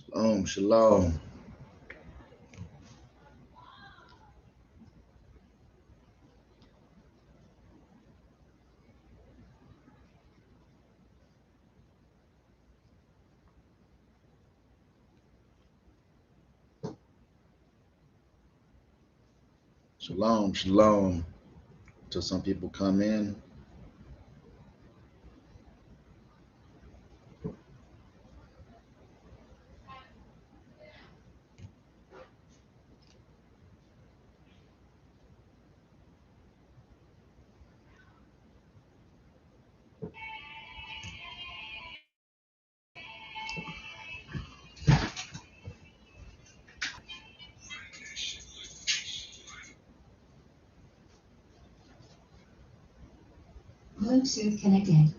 Shalom, shalom. Shalom, shalom. Till some people come in. Bluetooth connected.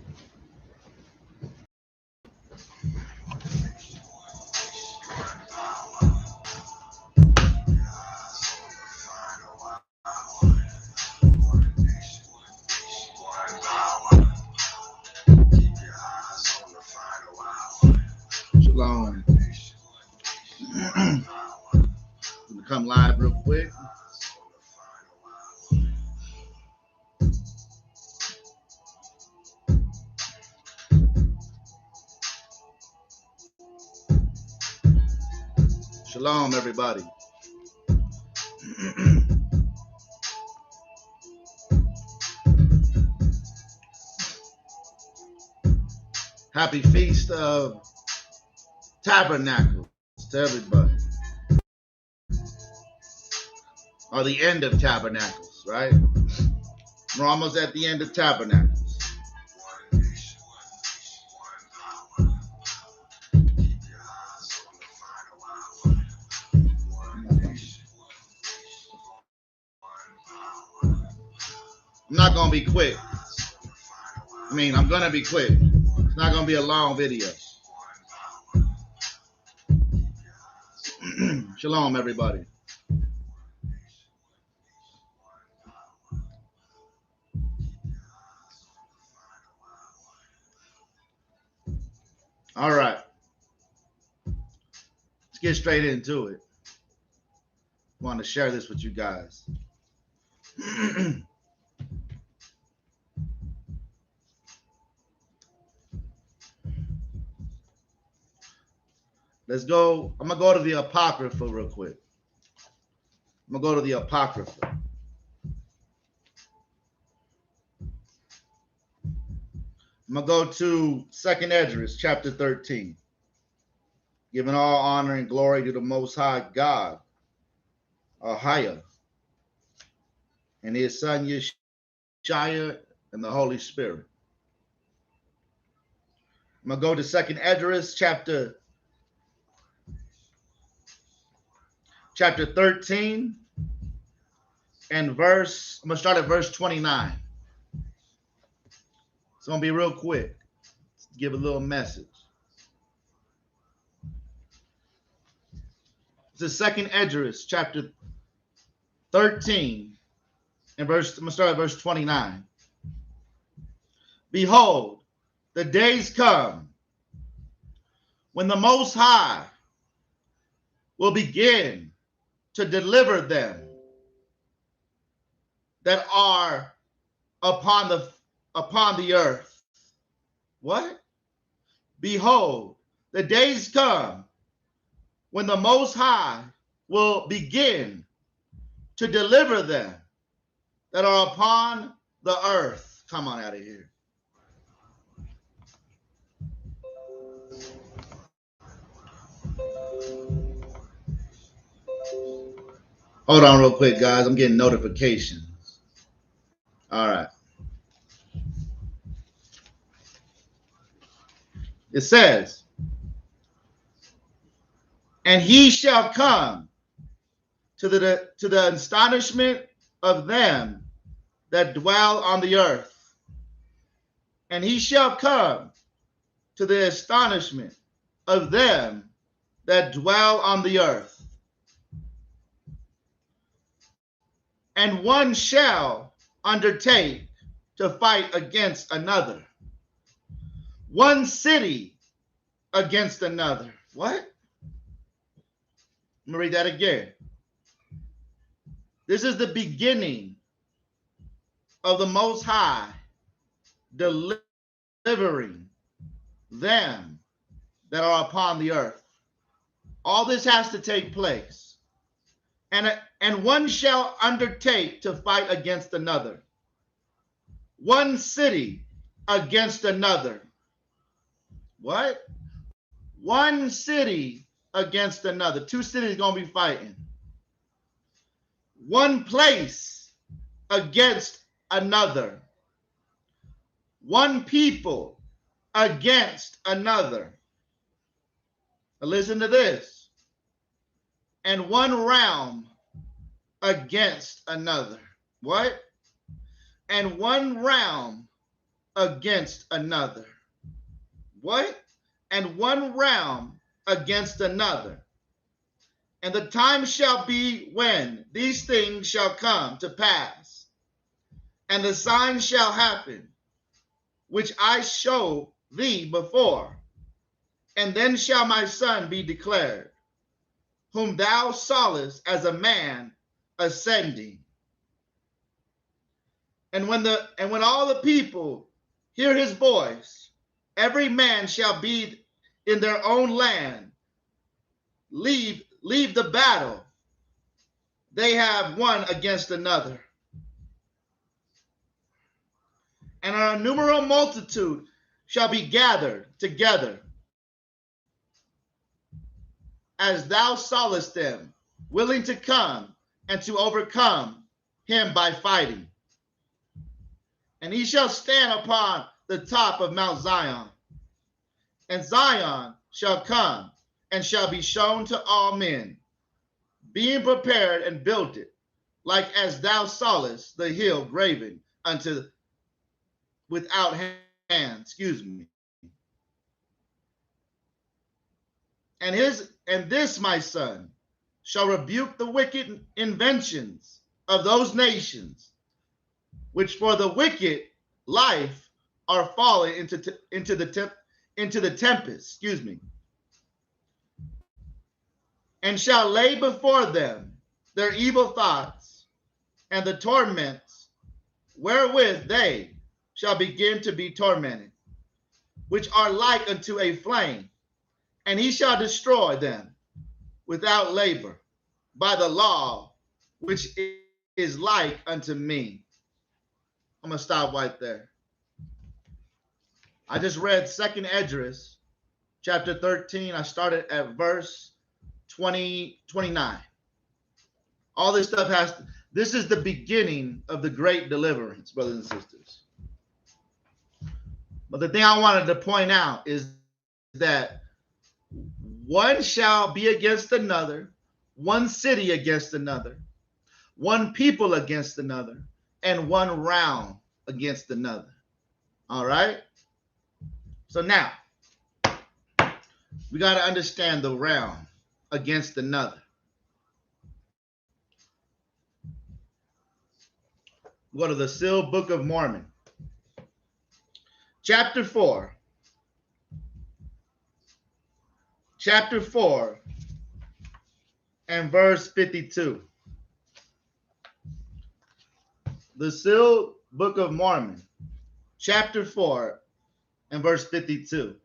Shalom. Gonna come live real quick. Shalom, everybody. Happy Feast of Tabernacles to everybody. Or the end of Tabernacles, right? We're almost at the end of Tabernacles. I'm not going to be quick. I'm going to be quick. It's not going to be a long video. Shalom, everybody. All right. Let's get straight into it. I want to share this with you guys. Let's go. I'm going to go to the Apocrypha real quick. I'm going to go to the Apocrypha. I'm going to go to 2nd Esdras, chapter 13. Giving all honor and glory to the Most High God, Ahaya, and his son Yeshaya, and the Holy Spirit. I'm going to go to 2nd Esdras, chapter 13, and I'm going to start at verse 29. It's going to be real quick. Give a little message. It's the 2nd Esdras, chapter 13, and I'm going to start at verse 29. Behold, the days come when the Most High will begin to deliver them that are upon the earth. What? Behold, the days come when the Most High will begin to deliver them that are upon the earth. Come on out of here. Hold on real quick, guys. I'm getting notifications. All right. It says, and he shall come to the astonishment of them that dwell on the earth. And he shall come to the astonishment of them that dwell on the earth. And one shall undertake to fight against another. One city against another. What? me read that again. This is the beginning of the Most High delivering them that are upon the earth. All this has to take place. And one shall undertake to fight against another. One city against another. What? One city against another. Two cities going to be fighting. One place against another. One people against another. Now listen to this. And one realm against another. What? And one realm against another. What? And one realm against another. And the time shall be when these things shall come to pass, and the sign shall happen, which I show thee before. And then shall my son be declared, whom thou sawest as a man ascending. And when all the people hear his voice, every man shall be in their own land, leave the battle they have one against another. And an innumerable multitude shall be gathered together, as thou sawest them, willing to come and to overcome him by fighting. And he shall stand upon the top of Mount Zion, and Zion shall come and shall be shown to all men, being prepared and built it, like as thou sawest the hill graven unto without hand. And this my son shall rebuke the wicked inventions of those nations, which for the wicked life are fallen into the tempest. And shall lay before them their evil thoughts and the torments wherewith they shall begin to be tormented, which are like unto a flame, and he shall destroy them without labor by the law which is like unto me. I'm going to stop right there. I just read 2nd Esdras, chapter 13. I started at verse 29. All this stuff this is the beginning of the great deliverance, brothers and sisters. But the thing I wanted to point out is that one shall be against another, one city against another, one people against another, and one realm against another. All right? So now, we got to understand the realm against another. Go to the sealed book of Mormon, chapter 4. Chapter 4 and verse 52. The sealed book of Mormon, chapter 4 and verse 52.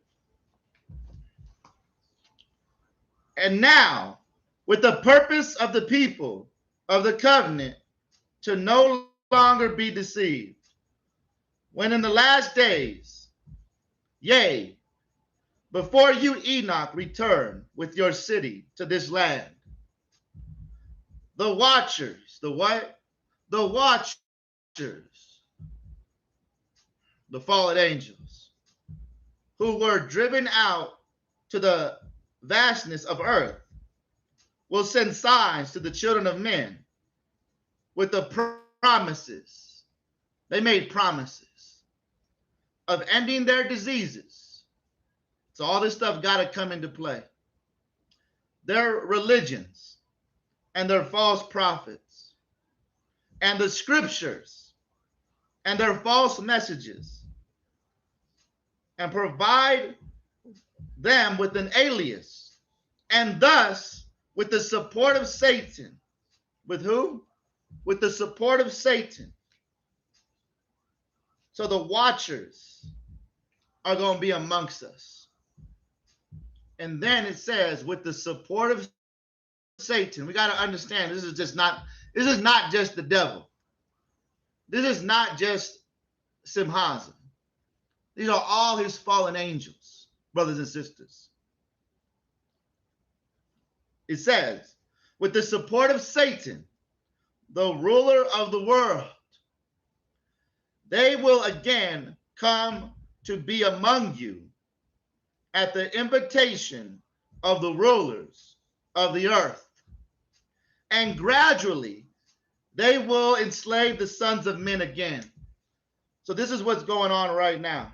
And now, with the purpose of the people of the covenant to no longer be deceived, when in the last days, yea, before you, Enoch, return with your city to this land, the watchers, the what? The watchers, the fallen angels, who were driven out to the vastness of earth, will send signs to the children of men with the promises. They made promises of ending their diseases. So all this stuff got to come into play. Their religions and their false prophets and the scriptures and their false messages, and provide them with an alias, and thus with the support of Satan. With who? With the support of Satan. So the watchers are going to be amongst us. And then it says, with the support of Satan. We got to understand this is not just the devil. This is not just Simhaza. These are all his fallen angels, brothers and sisters. It says, with the support of Satan, the ruler of the world, they will again come to be among you at the invitation of the rulers of the earth. And gradually, they will enslave the sons of men again. So this is what's going on right now.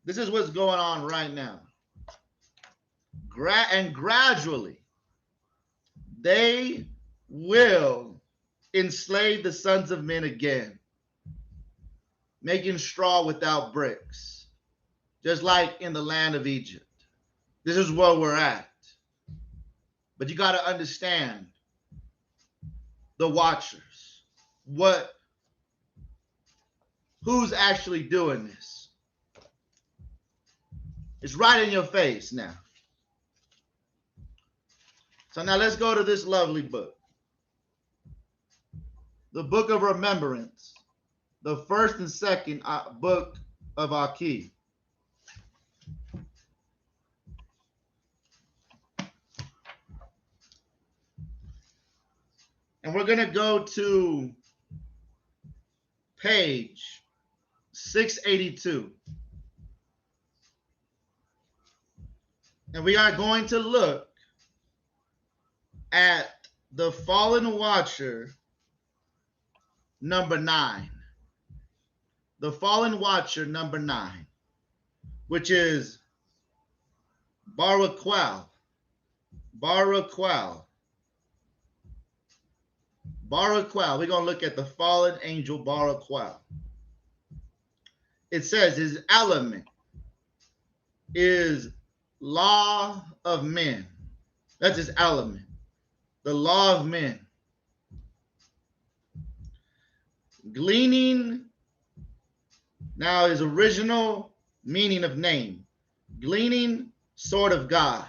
This is what's going on right now. And gradually, they will enslave the sons of men again, making straw without bricks, just like in the land of Egypt. This is where we're at. But you got to understand the watchers. Who's actually doing this? It's right in your face now. So now let's go to this lovely book. The Book of Remembrance, the first and second book of Aki. And we're going to go to page 682. And we are going to look at the fallen watcher number 9. The fallen watcher number 9, which is Baraqiel. Baraqiel. Baraqiel. We're going to look at the fallen angel Baraqiel. It says his element is law of men. That's his element. The law of men. Gleaning, now his original meaning of name. Gleaning, sword of God.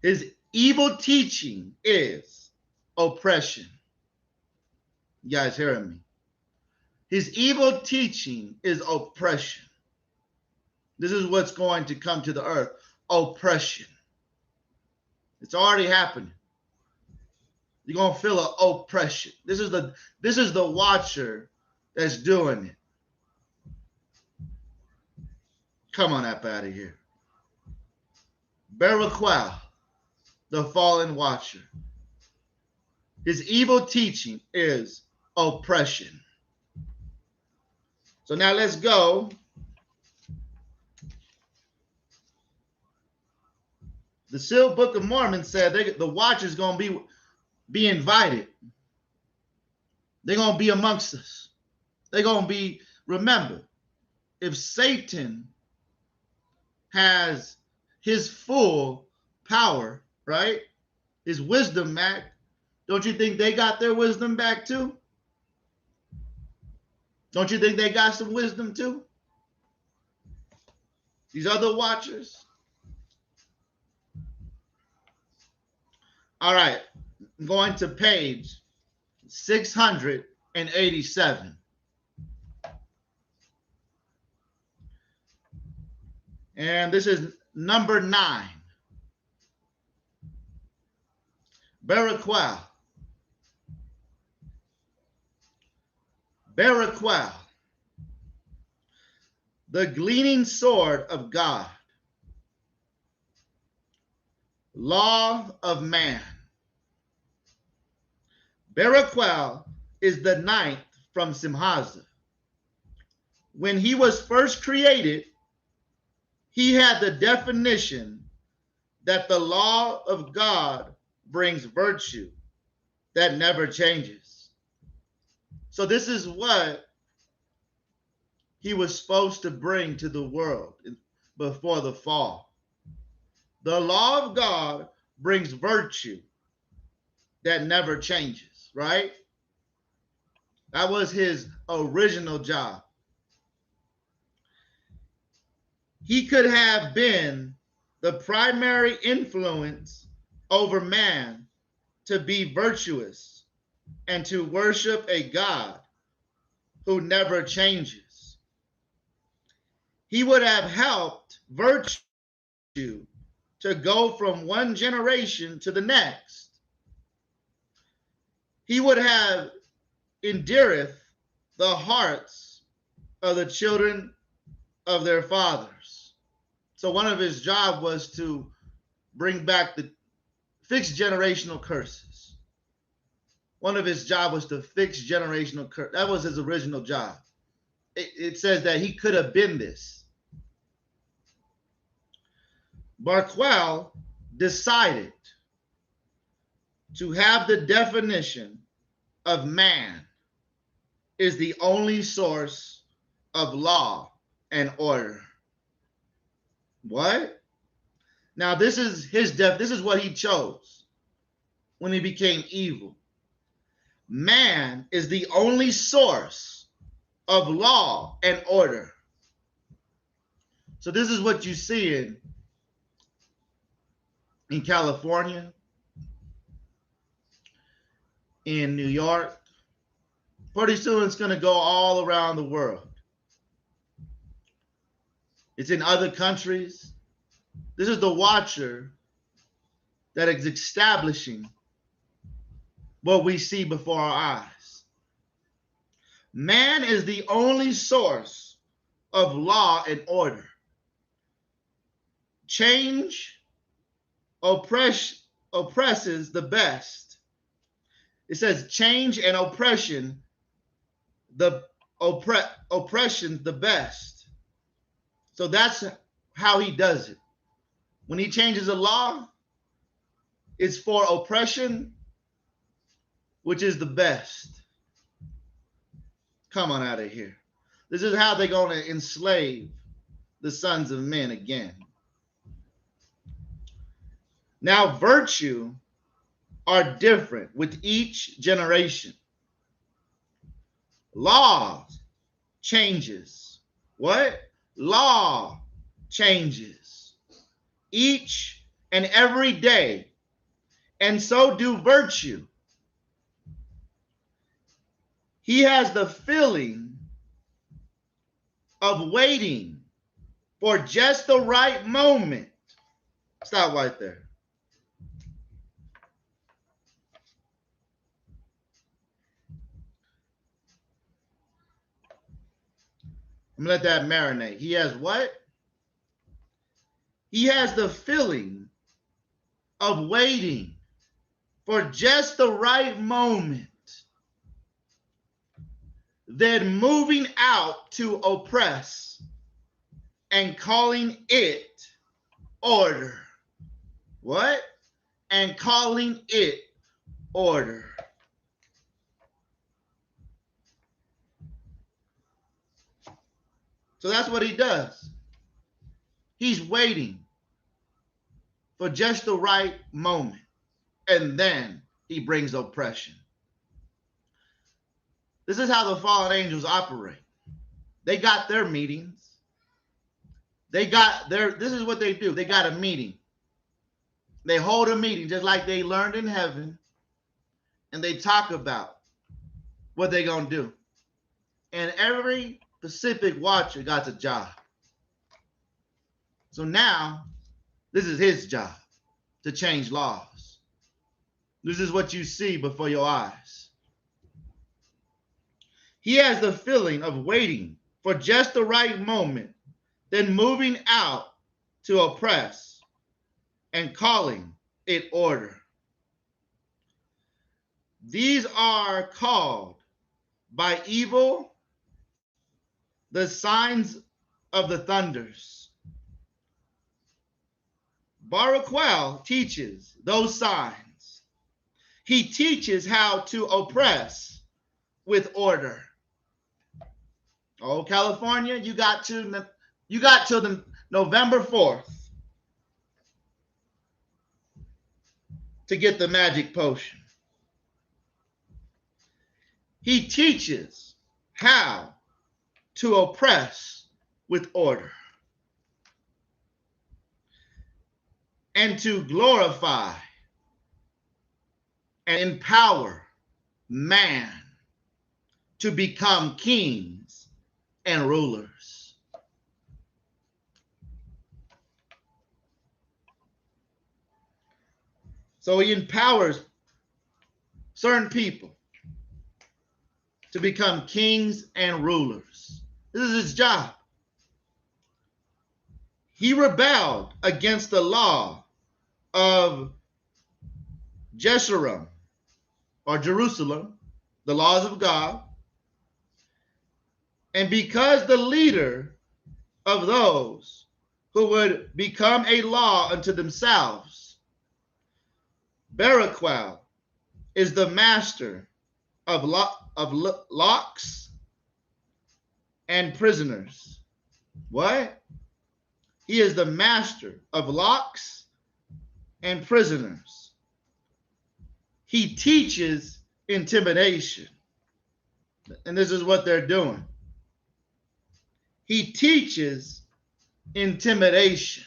His evil teaching is oppression. You guys hearing me? His evil teaching is oppression. This is what's going to come to the earth. Oppression. It's already happening. You're going to feel an oppression. This is the watcher that's doing it. Come on up out of here. Baraqiel, the fallen watcher. His evil teaching is oppression. So now let's go. The sealed Book of Mormon said the watcher's going to be invited. They're going to be amongst us. They're going to be, remember, if Satan has his full power, right? His wisdom back, don't you think they got their wisdom back too? Don't you think they got some wisdom too? These other watchers. All right, I'm going to page 687. And this is number 9. Baraqiel. Baraqiel. The gleaming sword of God. Law of man. Baraqiel is the 9th from Simhaza. When he was first created, he had the definition that the law of God brings virtue that never changes. So this is what he was supposed to bring to the world before the fall. The law of God brings virtue that never changes, right? That was his original job. He could have been the primary influence over man to be virtuous and to worship a God who never changes. He would have helped virtue to go from one generation to the next. He would have endeareth the hearts of the children of their fathers. So one of his job was to bring back the fix generational curses. One of his job was to fix generational curse. That was his original job. It says that he could have been this. Baraqiel decided to have the definition of man is the only source of law and order. What? Now this is his this is what he chose when he became evil. Man is the only source of law and order. So this is what you see in California, in New York. Pretty soon it's going to go all around the world. It's in other countries. This is the watcher that is establishing what we see before our eyes. Man is the only source of law and order. Change oppresses the best. It says change and oppression, the oppression the best. So that's how he does it. When he changes a law, it's for oppression, which is the best. Come on out of here. This is how they're going to enslave the sons of men again. Now, virtue are different with each generation. Law changes. What? Law changes each and every day, and so do virtue. He has the feeling of waiting for just the right moment. Stop right there. I'm gonna let that marinate. He has what? He has the feeling of waiting for just the right moment, then moving out to oppress and calling it order. What? And calling it order. So that's what he does. He's waiting for just the right moment, and then he brings oppression. This is how the fallen angels operate. They got their meetings. This is what they do. They got a meeting. They hold a meeting just like they learned in heaven, and they talk about what they're going to do. And every Pacific watcher got a job. So now, this is his job to change laws. This is what you see before your eyes. He has the feeling of waiting for just the right moment, then moving out to oppress and calling it order. These are called by evil the signs of the thunders. Baraqiel teaches those signs. He teaches how to oppress with order. Oh, California, you got till the November 4th to get the magic potion. He teaches how to oppress with order and to glorify and empower man to become kings and rulers. So he empowers certain people to become kings and rulers. This is his job. He rebelled against the law of Jeshurun or Jerusalem, the laws of God. And because the leader of those who would become a law unto themselves, Baraqiel is the master of locks and prisoners. What? He is the master of locks and prisoners. He teaches intimidation. And this is what they're doing. He teaches intimidation.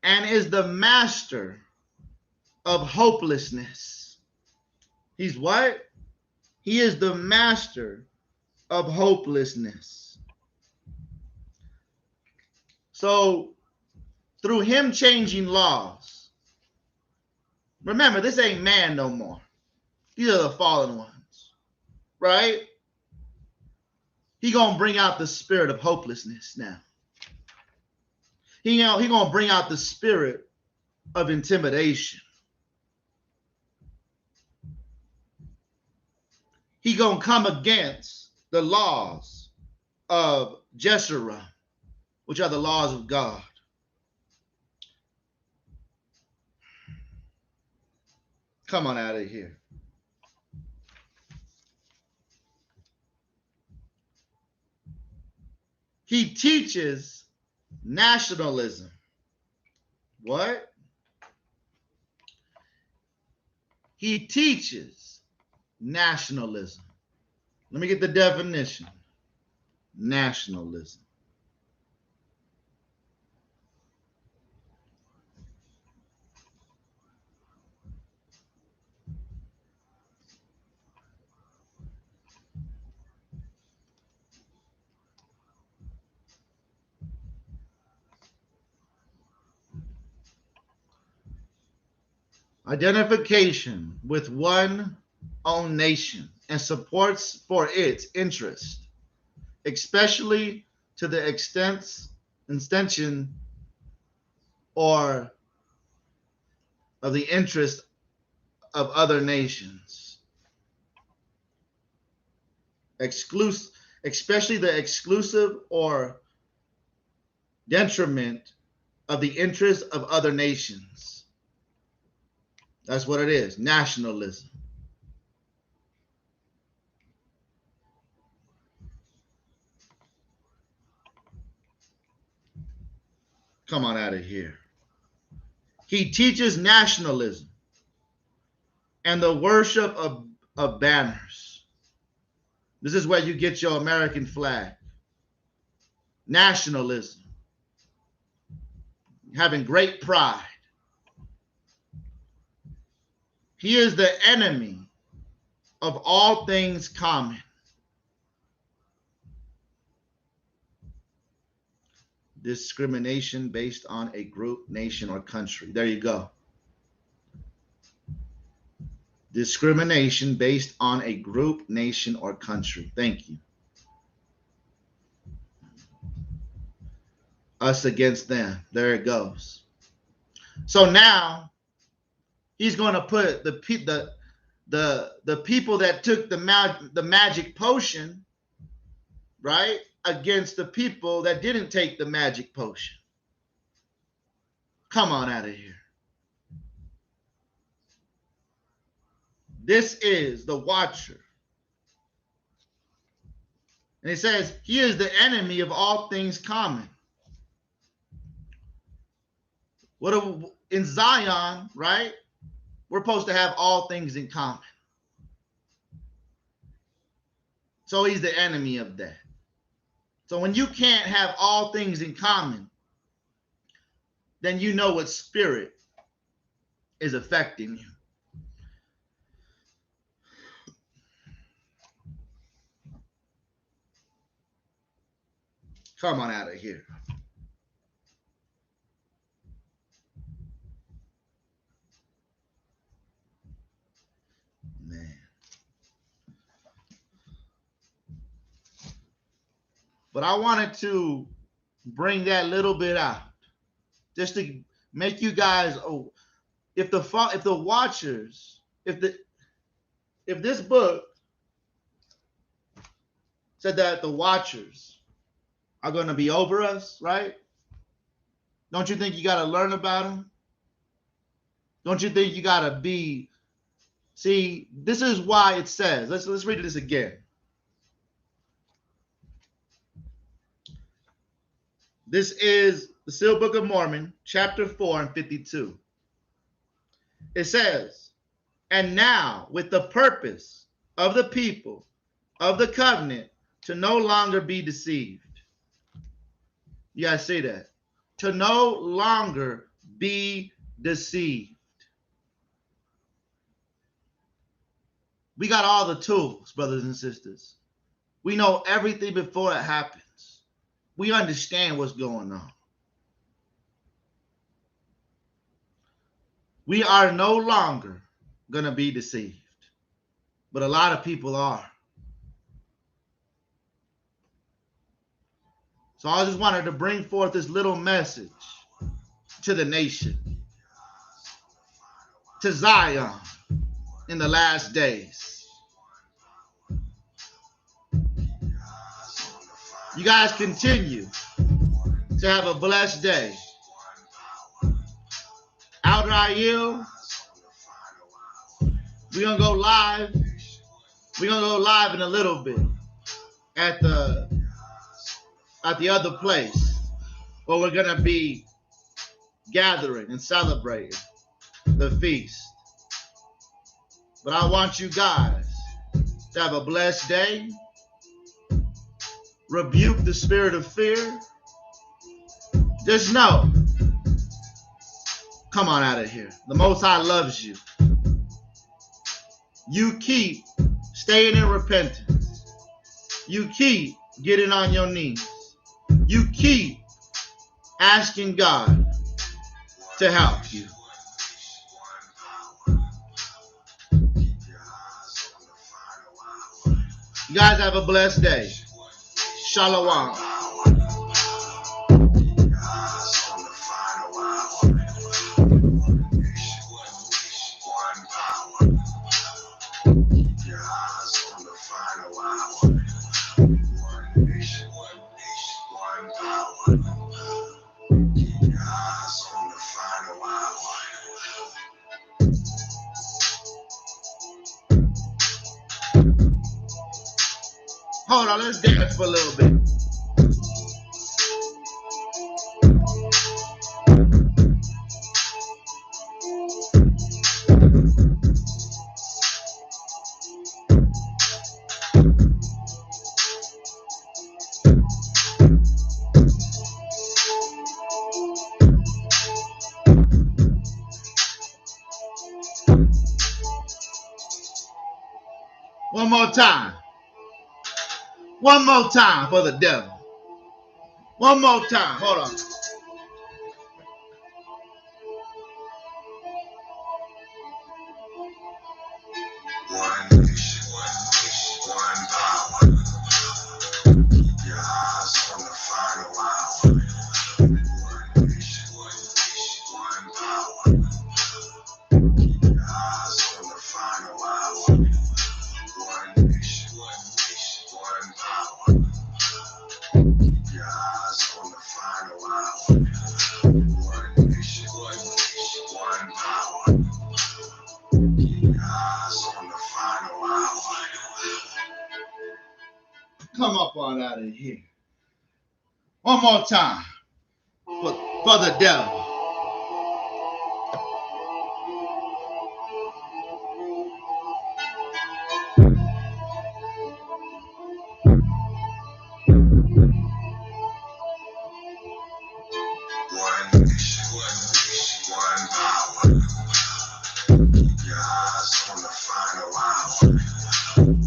And is the master of hopelessness. He's what? He is the master of hopelessness. So, through him changing laws, remember, this ain't man no more. These are the fallen ones, right? He gonna bring out the spirit of hopelessness now. He gonna bring out the spirit of intimidation. He gonna come against the laws of Jeshurun, which are the laws of God. Come on out of here. He teaches nationalism. What? He teaches nationalism. Let me get the definition. Nationalism. Identification with one own nation and supports for its interest, especially to the extension or of the interest of other nations. Especially the exclusive or detriment of the interest of other nations. That's what it is, nationalism. Come on out of here. He teaches nationalism and the worship of banners. This is where you get your American flag. Nationalism. Having great pride. He is the enemy of all things common. Discrimination based on a group, nation, or country. There you go. Discrimination based on a group, nation, or country. Thank you. Us against them. There it goes. So now he's going to put the people that took the magic potion, right, against the people that didn't take the magic potion. Come on out of here. This is the watcher. And it says, he is the enemy of all things common. In Zion, right? We're supposed to have all things in common. So he's the enemy of that. So when you can't have all things in common, then you know what spirit is affecting you. Come on out of here. Man. But I wanted to bring that little bit out, just to make you guys, if this book said that the watchers are going to be over us, right? Don't you think you got to learn about them? Don't you think you got to be? See, this is why it says. Let's read this again. This is the Sealed Book of Mormon, chapter 4 and 52. It says, and now with the purpose of the people of the covenant to no longer be deceived. You guys see that? To no longer be deceived. We got all the tools, brothers and sisters. We know everything before it happens. We understand what's going on. We are no longer going to be deceived. But a lot of people are. So I just wanted to bring forth this little message to the nation, to Zion in the last days. You guys continue to have a blessed day. Baraqiel, we're going to go live. We're going to go live in a little bit at the other place where we're going to be gathering and celebrating the feast. But I want you guys to have a blessed day. Rebuke the spirit of fear. Just know, come on out of here. The Most High loves you. You keep staying in repentance. You keep getting on your knees. You keep asking God to help you. You guys have a blessed day. Shalom. Hold on, let's dance for a little bit. One more time. One more time for the devil. One more time. Hold on. One nation, one power. Keep your eyes on the final hour. One nation, one power. Keep your eyes on the final hour. One nation, one power. Keep your eyes on the final hour. Come up on out of here. One more time for the devil. One nation, one power. Keep your eyes on the final hour.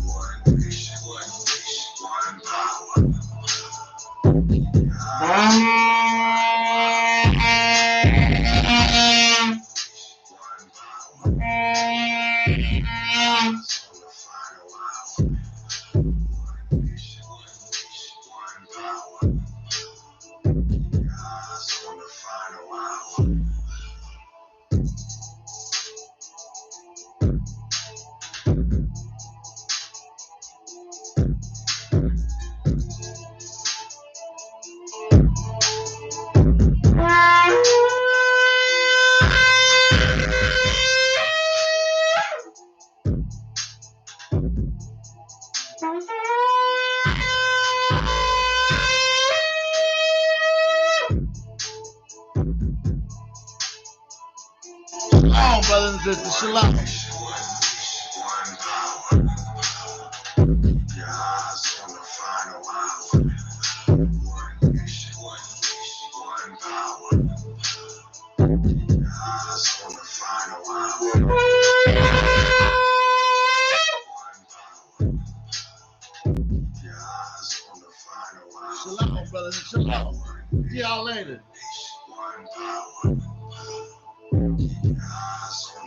One nation, one power. Keep your eyes on one power. On the final hour. One nation, one power. Keep your eyes on the final hour. Shalom, brothers and sisters. Shalom. One power. Keep your eyes on the final hour. One nation, one power. Keep your eyes on the final hour. One power. Keep your eyes on the final hour. Shalom, brothers and shalom. See y'all later. One power. Keep your eyes on